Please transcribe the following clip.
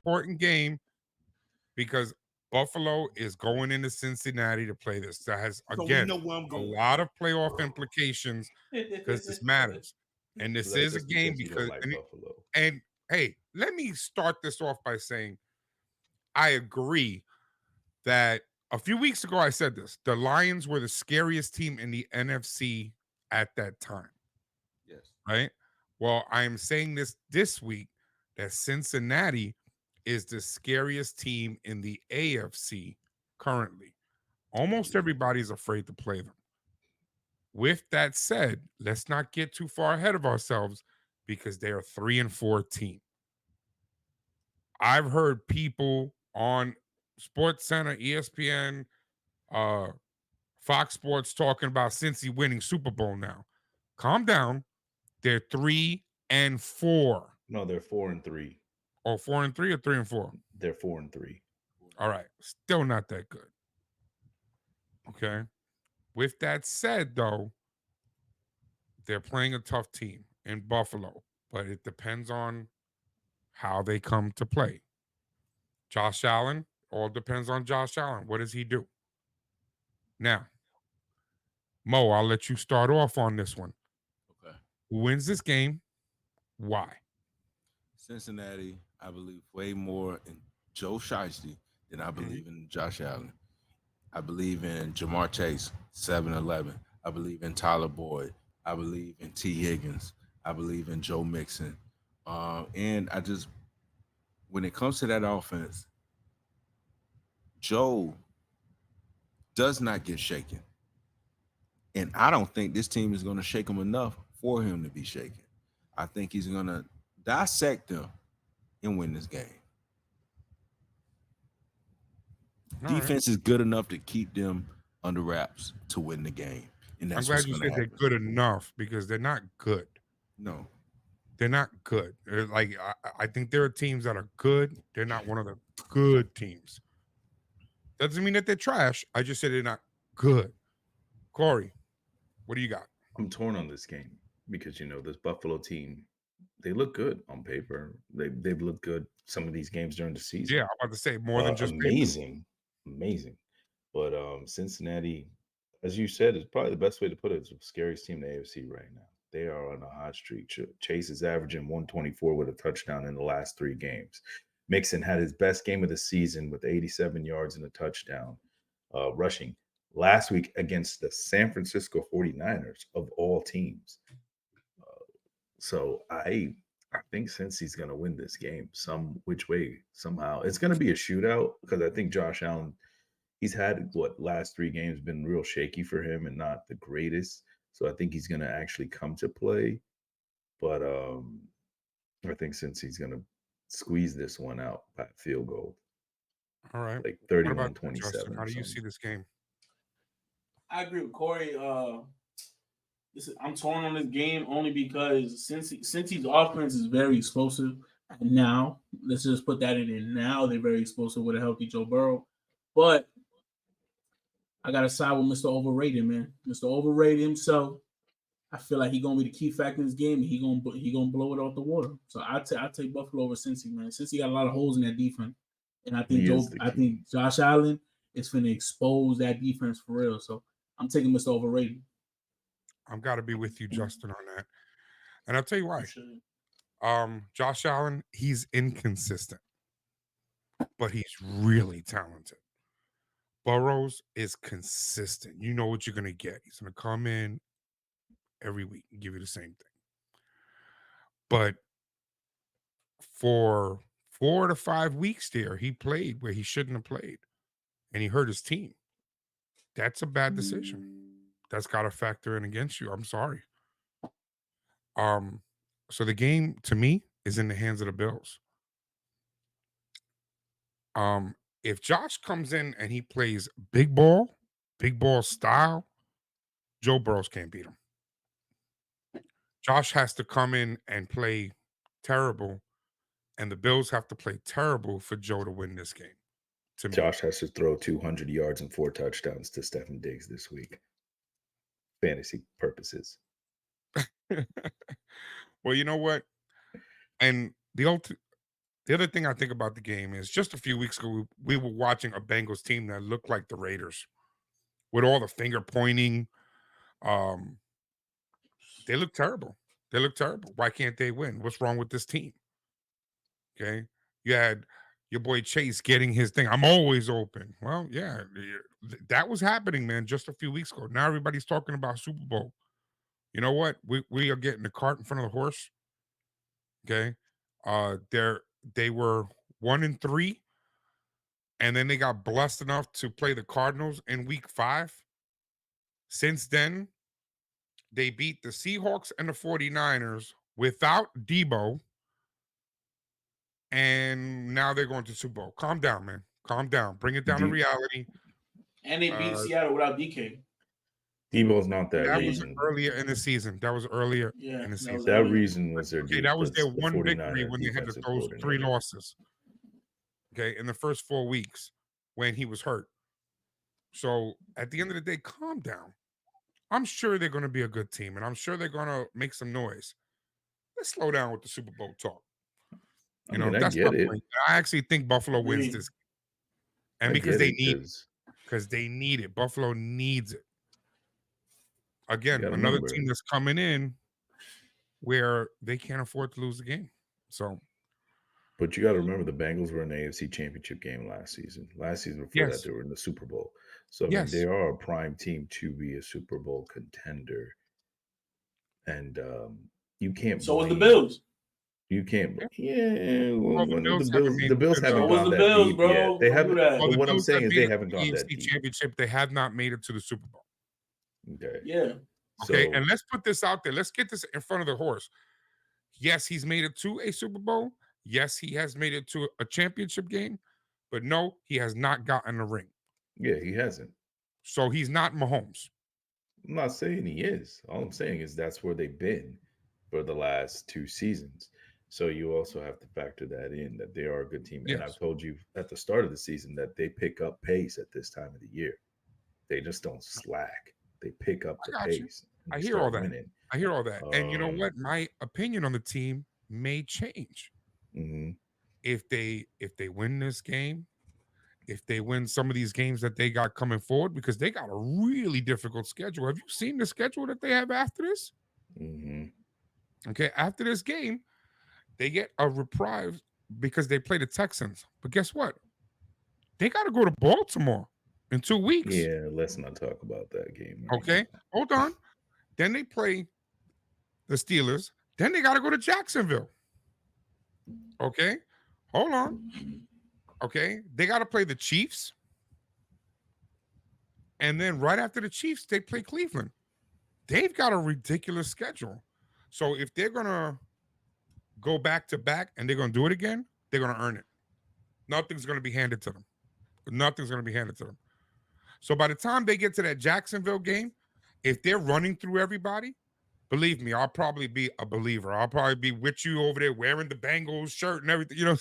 important game because Buffalo is going into Cincinnati to play this. That has, So we again, know where I'm a going. lot of playoff implications because this matters. And So this that's is a just game because you don't because, like Buffalo. and hey, let me start this off by saying I agree that a few weeks ago I said this. The Lions were the scariest team in the NFC at that time, Yes. right? Well, I am saying this week that Cincinnati is the scariest team in the AFC currently. Almost everybody's afraid to play them. With that said, let's not get too far ahead of ourselves because they are 3-4 team. I've heard people on Sports Center, ESPN, uh, Fox Sports talking about Cincy winning Super Bowl now. Calm down. They're 3-4. No, they're 4-3. Or 4-3 or 3-4. They're 4-3. All right. Still not that good. Okay. With that said, though, they're playing a tough team in Buffalo, but it depends on how they come to play. Josh Allen, all depends on Josh Allen. What does he do? Now, Mo, I'll let you start off on this one. Okay. Who wins this game? Why? Cincinnati, I believe way more in Joe Shiesty than I believe in Josh Allen. I believe in Jamar Chase, 7-11. I believe in Tyler Boyd. I believe in T. Higgins. I believe in Joe Mixon. And I just, when it comes to that offense, Joe does not get shaken. And I don't think this team is going to shake him enough for him to be shaken. I think he's going to dissect them and win this game. All right. Defense is good enough to keep them under wraps to win the game. And I'm that's what's glad you going to said they're happen. good enough because they're not good. No. They're not good. Like I think there are teams that are good. They're not one of the good teams. Doesn't mean that they're trash. I just said they're not good. Kory, what do you got? I'm torn on this game because this Buffalo team, they look good on paper. They've looked good some of these games during the Yeah, season. I'm about to say more than just paper. Amazing, amazing. But Cincinnati, as you said, is probably the best way to put it. Is the scariest team in the AFC right now. They are on a hot streak. Chase is averaging 124 with a touchdown in the last 3 games. Mixon had his best game of the season with 87 yards and a touchdown rushing last week against the San Francisco 49ers of all teams. So I think since he's going to win this game some which way somehow, it's going to be a shootout because I think Josh Allen, he's had what last 3 games been real shaky for him and not the greatest. So I think he's going to actually come to play, but I think since he's going to squeeze this one out by a field goal, All right. like What about you, 31-27 Justin? How or do you something. see this game? I agree with Corey. I'm torn on this game only because since his offense is very explosive now, let's just put that in there. Now they're very explosive with a healthy Joe Burrow, but I gotta side with Mr. Overrated, man. Mr. Overrated himself. I feel like he's gonna be the key factor in this game, and he gonna blow it out the water. So I take Buffalo over Cincy, man. Cincy got a lot of holes in that defense, and He is the I key. think Josh Allen is going to expose that defense for real. So I'm taking Mr. Overrated. I've got to be with you, Justin, on that. And I'll tell you why. Sure. Josh Allen, he's inconsistent, but he's really talented. Burrows is consistent. You know what you're gonna get. He's gonna come in every week and give you the same thing. But for 4 to 5 weeks there, he played where he shouldn't have played, and he hurt his team. That's a bad decision. That's got to factor in against you. I'm sorry. Um, so the game to me is in the hands of the Bills. If Josh comes in and he plays big ball style, Joe Burrows can't beat him. Josh has to come in and play terrible, and the Bills have to play terrible for Joe to win this game. To me, Josh has to throw 200 yards and 4 touchdowns to Stephen Diggs this week. Fantasy purposes. well, you know what? And The other thing I think about the game is just a few weeks ago, we were watching a Bengals team that looked like the Raiders with all the finger pointing. Um, they look terrible. They look terrible. Why can't they win? What's wrong with this team? Okay. You had your boy Chase getting his thing. I'm always open. Well, yeah, that was happening, man, just a few weeks ago. Now everybody's talking about Super Bowl. You know what? We are getting the cart in front of the horse. Okay. They were 1-3, and then they got blessed enough to play the Cardinals in week 5. Since then, they beat the Seahawks and the 49ers without Debo. And now they're going to Super Bowl. Calm down, man. Calm down. Bring it down to reality. And they beat Seattle without DK. Debo's not that That reason. was earlier in the season. That was earlier in the season. That reason was their that was their one 49er victory when they had those 3 losses. Okay, in the first 4 weeks when he was hurt. So at the end of the day, calm down. I'm sure they're going to be a good team, and I'm sure they're going to make some noise. Let's slow down with the Super Bowl talk. You know, that's my point. I actually think Buffalo wins this. And because they need it. Buffalo needs it. Again, another team that's coming in where they can't afford to lose the game. So, but you got to remember the Bengals were in the AFC Championship game last season. Last season before that, they were in the Super Bowl. So I mean, they are a prime team to be a Super Bowl contender. And you can't. So was the Bills. You can't. Yeah, well, the Bills haven't gone that Bills, deep bro. yet. They haven't. Well, what I'm saying is they haven't gone the that AFC deep. Championship. They have not made it to the Super Bowl. Okay. Yeah. Okay, and let's put this out there. Let's get this in front of the horse. Yes, he's made it to a Super Bowl. Yes, he has made it to a championship game. But no, he has not gotten a ring. Yeah, he hasn't. So he's not Mahomes. I'm not saying he is. All I'm saying is that's where they've been for the last 2 seasons. So you also have to factor that in, that they are a good team. Yes. And I've told you at the start of the season that they pick up pace at this time of the year. They just don't slack. They pick up the pace. I hear all that. I hear all that. And you know what? My opinion on the team may change. Mm-hmm. If they win this game, if they win some of these games that they got coming forward, because they got a really difficult schedule. Have you seen the schedule that they have after this? Mm-hmm. Okay, after this game, they get a reprieve because they play the Texans. But guess what? They got to go to Baltimore in 2 weeks. Yeah, let's not talk about that game. Right now. Hold on. Then they play the Steelers. Then they got to go to Jacksonville. Okay, hold on. Okay, they got to play the Chiefs. And then right after the Chiefs, they play Cleveland. They've got a ridiculous schedule. So if they're going to go back to back and they're going to do it again, they're going to earn it. Nothing's going to be handed to them. Nothing's going to be handed to them. So by the time they get to that Jacksonville game, if they're running through everybody, believe me, I'll probably be a believer. I'll probably be with you over there wearing the Bengals shirt and everything, you know.